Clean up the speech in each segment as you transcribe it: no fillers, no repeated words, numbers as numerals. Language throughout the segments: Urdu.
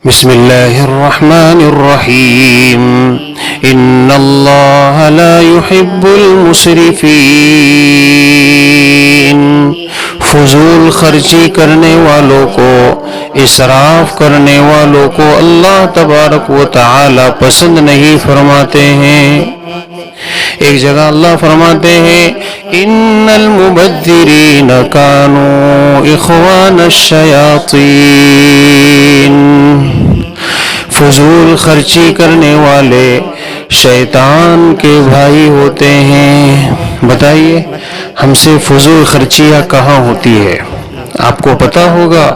بسم اللہ الرحمن الرحیم ان اللہ لا يحب المسرفین، فضول خرچی کرنے والوں کو، اسراف کرنے والوں کو اللہ تبارک و تعالی پسند نہیں فرماتے ہیں۔ ایک جگہ اللہ فرماتے ہیں ان المبذرین کانوا اخوان الشیاطین، فضول خرچی کرنے والے شیطان کے بھائی ہوتے ہیں۔ بتائیے ہم سے فضول خرچیاں کہاں ہوتی ہے؟ آپ کو پتا ہوگا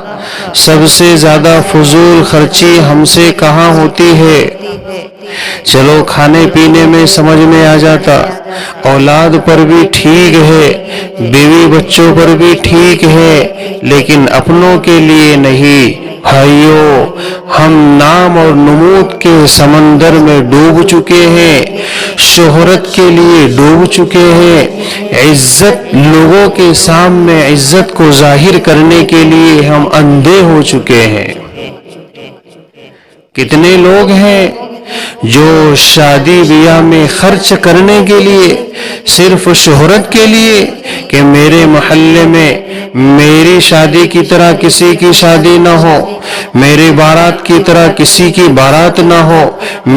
سب سے زیادہ فضول خرچی ہم سے کہاں ہوتی ہے؟ چلو کھانے پینے میں سمجھ میں آ جاتا، اولاد پر بھی ٹھیک ہے، بیوی بچوں پر بھی ٹھیک ہے، لیکن اپنوں کے لیے نہیں۔ بھائیو، ہم نام اور نمود کے سمندر میں ڈوب چکے ہیں، شہرت کے لیے ڈوب چکے ہیں، عزت لوگوں کے سامنے عزت کو ظاہر کرنے کے لیے ہم اندھے ہو چکے ہیں۔ کتنے لوگ ہیں جو شادی بیاہ میں خرچ کرنے کے لیے، صرف شہرت کے لیے کہ میرے محلے میں میری شادی کی طرح کسی کی شادی نہ ہو، میرے بارات کی طرح کسی کی بارات نہ ہو،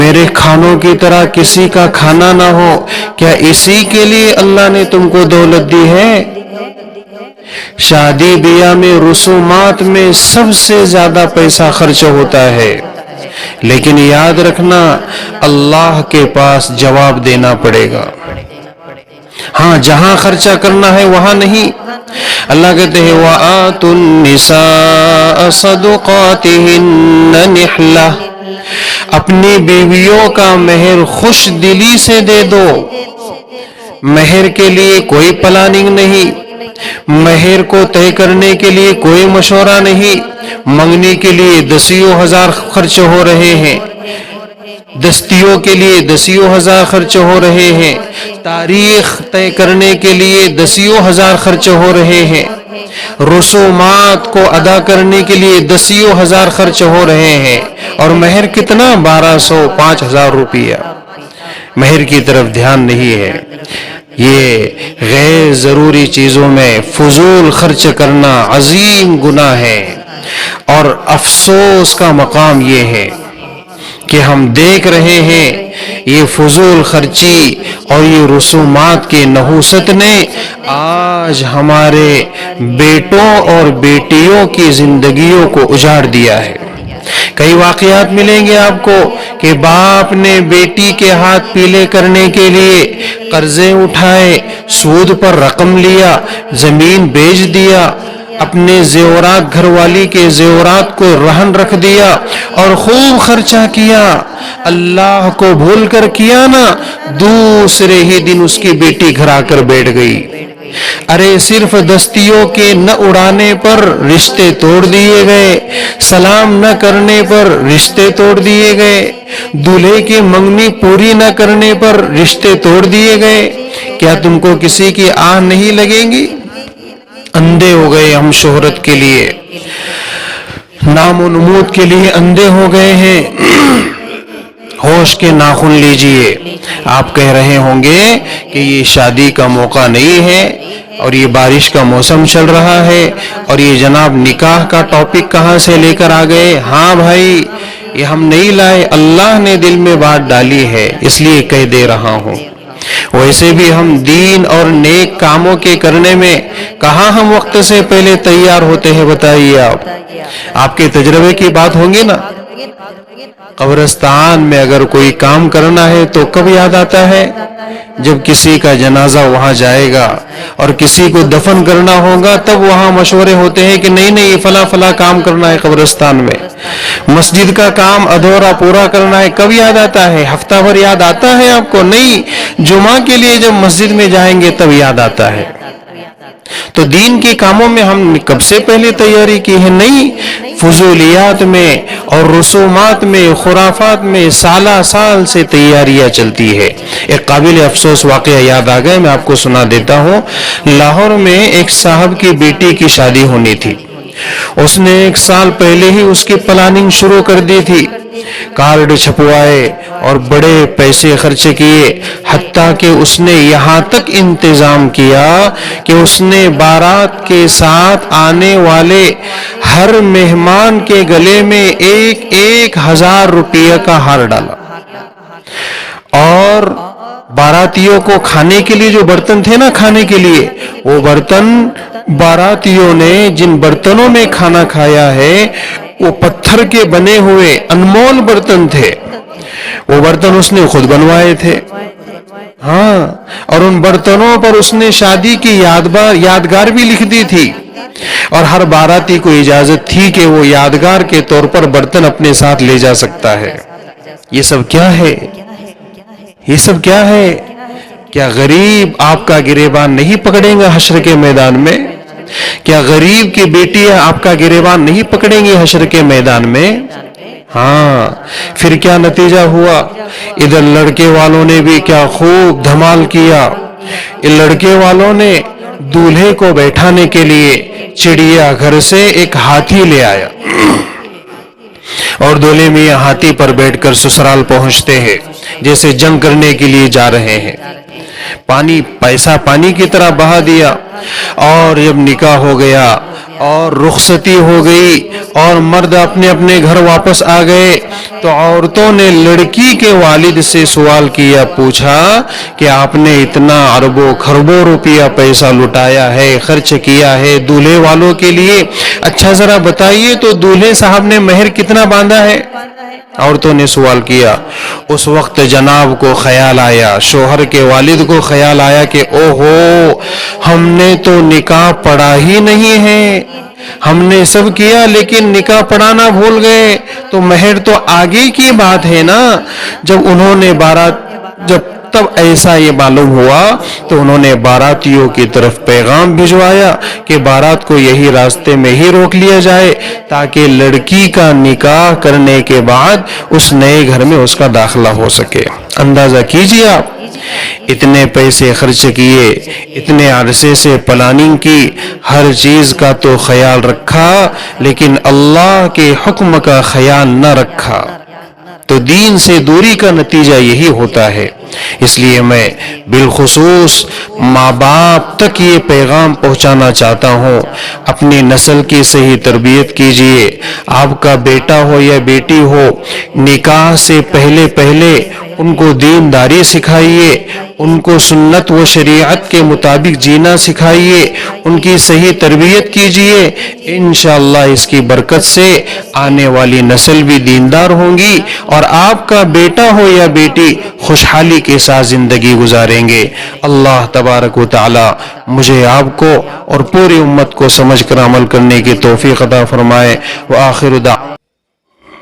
میرے کھانوں کی طرح کسی کا کھانا نہ ہو، کیا اسی کے لیے اللہ نے تم کو دولت دی ہے؟ شادی بیاہ میں رسومات میں سب سے زیادہ پیسہ خرچ ہوتا ہے، لیکن یاد رکھنا اللہ کے پاس جواب دینا پڑے گا۔ ہاں، جہاں خرچہ کرنا ہے وہاں نہیں۔ اللہ کہتے ہیں وَآتُوا النِّسَاءَ صَدُقَاتِهِنَّ نِحْلَةً، اپنی بیویوں کا مہر خوش دلی سے دے دو۔ مہر کے لیے کوئی پلاننگ نہیں، مہر کو طے کرنے کے لیے کوئی مشورہ نہیں، منگنی کے لیے دسیوں ہزار خرچ ہو رہے ہیں، دستیوں کے لیے دسیوں ہزار خرچ ہو رہے ہیں، تاریخ طے کرنے کے لیے دسیوں ہزار خرچ ہو رہے ہیں، رسومات کو ادا کرنے کے لیے دسیوں ہزار خرچ ہو رہے ہیں، اور مہر کتنا؟ 1200 5000 روپیہ۔ مہر کی طرف دھیان نہیں ہے۔ یہ غیر ضروری چیزوں میں فضول خرچ کرنا عظیم گناہ ہے، اور افسوس کا مقام یہ ہے کہ ہم دیکھ رہے ہیں یہ فضول خرچی اور یہ رسومات کی نحوست نے آج ہمارے بیٹوں اور بیٹیوں کی زندگیوں کو اجاڑ دیا ہے۔ کئی واقعات ملیں گے آپ کو کہ باپ نے بیٹی کے ہاتھ پیلے کرنے کے لیے قرضے اٹھائے، سود پر رقم لیا، زمین بیچ دیا، اپنے زیورات گھر والی کے زیورات کو رہن رکھ دیا اور خوب خرچہ کیا۔ اللہ کو بھول کر کیا نا، دوسرے ہی دن اس کی بیٹی گھر آ کر بیٹھ گئی۔ ارے صرف دستیوں کے نہ اڑانے پر رشتے توڑ دیے گئے، سلام نہ کرنے پر رشتے توڑ دیے گئے، دولہے کی منگنی پوری نہ کرنے پر رشتے توڑ دیے گئے۔ کیا تم کو کسی کی آہ نہیں لگیں گی؟ اندھے ہو گئے ہم شہرت کے لیے، نام و نمود کے لیے اندھے ہو گئے ہیں۔ ہوش کے ناخن لیجئے۔ آپ کہہ رہے ہوں گے کہ یہ شادی کا موقع نہیں ہے اور یہ بارش کا موسم چل رہا ہے، اور یہ جناب نکاح کا ٹاپک کہاں سے لے کر آ گئے؟ ہاں بھائی، یہ ہم نہیں لائے، اللہ نے دل میں بات ڈالی ہے، اس لیے کہہ دے رہا ہوں۔ ویسے بھی ہم دین اور نیک کاموں کے کرنے میں کہاں ہم وقت سے پہلے تیار ہوتے ہیں؟ بتائیے آپ کے تجربے کی بات ہوں گی نا۔ قبرستان میں اگر کوئی کام کرنا ہے تو کب یاد آتا ہے؟ جب کسی کا جنازہ وہاں جائے گا اور کسی کو دفن کرنا ہوگا، تب وہاں مشورے ہوتے ہیں کہ نہیں نہیں فلاں فلاں کام کرنا ہے قبرستان میں۔ مسجد کا کام ادھورا پورا کرنا ہے، کب یاد آتا ہے؟ ہفتہ بھر یاد آتا ہے آپ کو؟ نہیں، جمعہ کے لیے جب مسجد میں جائیں گے تب یاد آتا ہے۔ تو دین کے کاموں میں ہم کب سے پہلے تیاری کی ہے؟ نہیں، فضولیات میں اور رسومات میں، خرافات میں سالہ سال سے تیاریاں چلتی ہے۔ ایک قابل افسوس واقعہ یاد آ گیا، میں آپ کو سنا دیتا ہوں۔ لاہور میں ایک صاحب کی بیٹی کی شادی ہونی تھی، اس نے 1 سال پہلے ہی اس کی پلاننگ شروع کر دی تھی، کارڈ چھپوائے اور بڑے پیسے خرچ کیے، حتیٰ کہ اس نے یہاں تک انتظام کیا کہ اس نے بارات کے ساتھ آنے والے ہر مہمان کے گلے میں 1,000 روپیہ کا ہار ڈالا، اور باراتیوں کو کھانے کے لیے جو برتن تھے نا کھانے کے لیے، وہ برتن باراتیوں نے جن برتنوں میں کھانا کھایا ہے وہ پتھر کے بنے ہوئے انمول برتن تھے، وہ برتن اس نے خود بنوائے تھے۔ ہاں، اور ان برتنوں پر اس نے شادی کی یادگار بھی لکھ دی تھی، اور ہر باراتی کو اجازت تھی کہ وہ یادگار کے طور پر برتن اپنے ساتھ لے جا سکتا ہے۔ یہ سب کیا ہے؟ یہ سب کیا ہے؟ کیا غریب آپ کا گریبان نہیں پکڑیں گا حشر کے میدان میں؟ کیا غریب کی بیٹیاں آپ کا گریبان نہیں پکڑیں گی حشر کے میدان میں؟ ہاں، پھر کیا نتیجہ ہوا؟ ادھر لڑکے والوں نے بھی کیا خوب دھمال کیا۔ ان لڑکے والوں نے دولہے کو بیٹھانے کے لیے چڑیا گھر سے ایک ہاتھی لے آیا، اور دولہے میاں ہاتھی پر بیٹھ کر سسرال پہنچتے ہیں جیسے جنگ کرنے کے لیے جا رہے ہیں۔ پیسہ پانی کی طرح بہا دیا، اور جب نکاح ہو گیا اور رخصتی ہو گئی اور مرد اپنے اپنے گھر واپس آ گئے، تو عورتوں نے لڑکی کے والد سے سوال کیا، پوچھا کہ آپ نے اتنا اربوں کھربوں روپیہ پیسہ لٹایا ہے، خرچ کیا ہے دولہے والوں کے لیے، اچھا ذرا بتائیے تو دولہے صاحب نے مہر کتنا باندھا ہے؟ عورتوں نے سوال کیا۔ اس وقت جناب کو خیال آیا، شوہر کے والد کو خیال آیا کہ اوہو، ہم نے تو نکاح پڑھا ہی نہیں ہے، ہم نے سب کیا لیکن نکاح پڑھانا بھول گئے، تو مہر تو آگے کی بات ہے نا۔ جب تب ایسا یہ معلوم ہوا تو انہوں نے باراتیوں کی طرف پیغام بھجوایا کہ بارات کو یہی راستے میں ہی روک لیا جائے، تاکہ لڑکی کا نکاح کرنے کے بعد اس نئے گھر میں اس کا داخلہ ہو سکے۔ اندازہ کیجئے آپ، اتنے پیسے خرچ کیے، اتنے عرصے سے پلاننگ کی، ہر چیز کا تو خیال رکھا، لیکن اللہ کے حکم کا خیال نہ رکھا، تو دین سے دوری کا نتیجہ یہی ہوتا ہے۔ اس لیے میں بالخصوص ماں باپ تک یہ پیغام پہنچانا چاہتا ہوں، اپنی نسل کی صحیح تربیت کیجئے۔ آپ کا بیٹا ہو یا بیٹی ہو، نکاح سے پہلے ان کو دینداری سکھائیے، ان کو سنت و شریعت کے مطابق جینا سکھائیے، ان کی صحیح تربیت کیجئے۔ انشاءاللہ اس کی برکت سے آنے والی نسل بھی دیندار ہوں گی، اور آپ کا بیٹا ہو یا بیٹی خوشحالی کے ساتھ زندگی گزاریں گے۔ اللہ تبارک و تعالی مجھے، آپ کو اور پوری امت کو سمجھ کر عمل کرنے کی توفیق عطا فرمائے۔ وآخر دعوانا